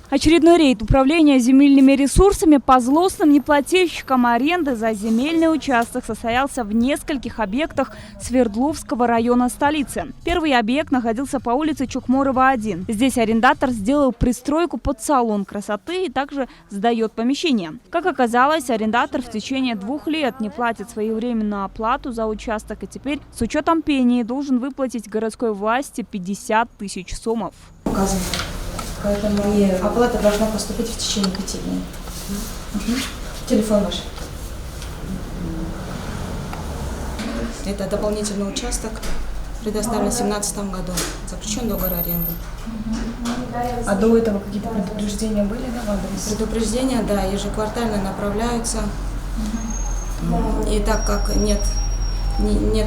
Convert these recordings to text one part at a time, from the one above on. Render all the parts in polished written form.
Очередной рейд управления земельными ресурсами по злостным неплательщикам аренды за земельный участок состоялся в нескольких объектах Свердловского района столицы. Первый объект находился по улице Чукморова, 1. Здесь арендатор сделал пристройку под салон красоты и также сдает помещение. Как оказалось, арендатор в течение 2 лет не платит своевременную оплату за участок и теперь с учетом пени должен выплатить городской власти 50 тысяч сомов. Поэтому оплата должна поступить в течение 5 дней. Телефон ваш. Это дополнительный участок, предоставлен в 2017 году. Заключен договор аренды. А до этого какие-то предупреждения были, да, в адрес? Предупреждения, да, ежеквартально направляются. И так как нет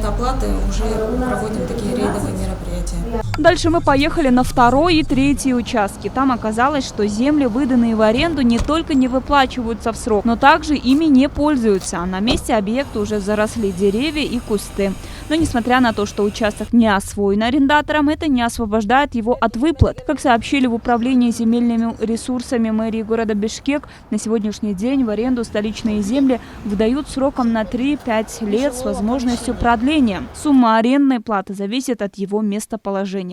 оплаты, уже проводим такие рейдовые мероприятия. Дальше мы поехали на 2-й и 3-й участки. Там оказалось, что земли, выданные в аренду, не только не выплачиваются в срок, но также ими не пользуются. А на месте объекта уже заросли деревья и кусты. Но несмотря на то, что участок не освоен арендатором, это не освобождает его от выплат. Как сообщили в управлении земельными ресурсами мэрии города Бишкек, на сегодняшний день в аренду столичные земли выдают сроком на 3-5 лет с возможностью продления. Сумма арендной платы зависит от его местоположения.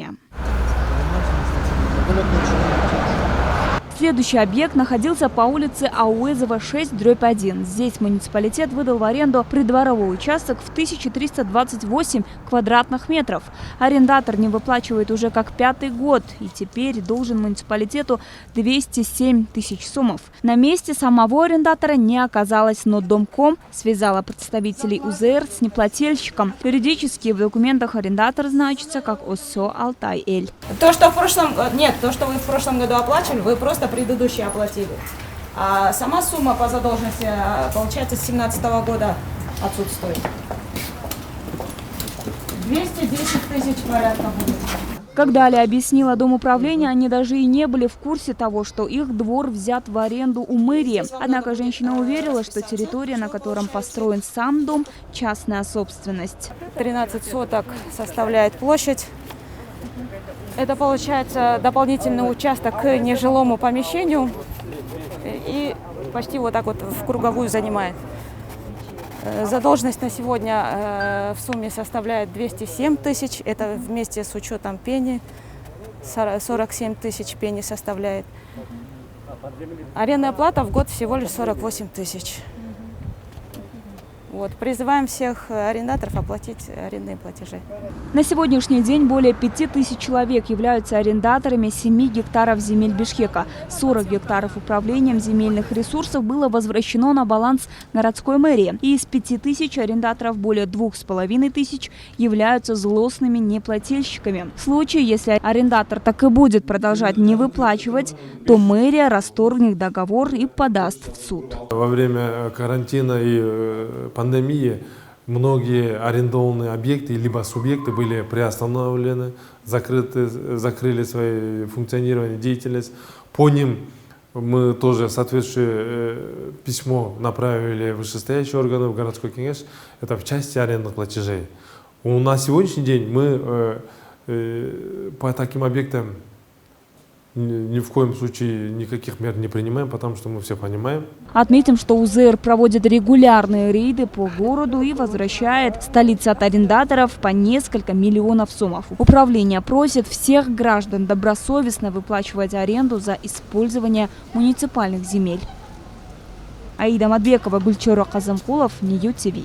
Следующий объект находился по улице Ауэзова, 6/1. Здесь муниципалитет выдал в аренду придворовой участок в 1328 квадратных метров. Арендатор не выплачивает уже как 5-й год и теперь должен муниципалитету 207 тысяч сомов. На месте самого арендатора не оказалось, но Домком связала представителей УЗР с неплательщиком. Юридически в документах арендатор значится как ОСО «Алтай-Эль». То, что вы в прошлом году оплачивали, вы просто предыдущие оплатили. А сама сумма по задолженности, получается, с 2017 года отсутствует. 210 тысяч порядка будет. Как далее объяснила Домуправление, они даже и не были в курсе того, что их двор взят в аренду у мэрии. Однако женщина уверила, что территория, на котором построен сам дом, частная собственность. 13 соток составляет площадь. Это получается дополнительный участок к нежилому помещению и почти вот так вот в круговую занимает. Задолженность на сегодня в сумме составляет 207 тысяч. Это вместе с учетом пени 47 тысяч пени составляет. Арендная плата в год всего лишь 48 тысяч. Вот, призываем всех арендаторов оплатить арендные платежи. На сегодняшний день более 5000 человек являются арендаторами 7 гектаров земель Бишкека. 40 гектаров управлением земельных ресурсов было возвращено на баланс городской мэрии. И из 5000 арендаторов более 2500 являются злостными неплательщиками. В случае, если арендатор так и будет продолжать не выплачивать, то мэрия расторгнет договор и подаст в суд. Во время карантина и пандемии многие арендованные объекты либо субъекты были приостановлены, закрыли свои функционирование, деятельность. По ним мы тоже соответствующее письмо направили в вышестоящие органы, в городской кеңеш, это в части арендных платежей. На сегодняшний день мы по таким объектам ни в коем случае никаких мер не принимаем, потому что мы все понимаем. Отметим, что УЗР проводит регулярные рейды по городу и возвращает столице от арендаторов по несколько миллионов сомов. Управление просит всех граждан добросовестно выплачивать аренду за использование муниципальных земель. Аида Матбекова, Гульчора Казамкулов, Нью ТВ.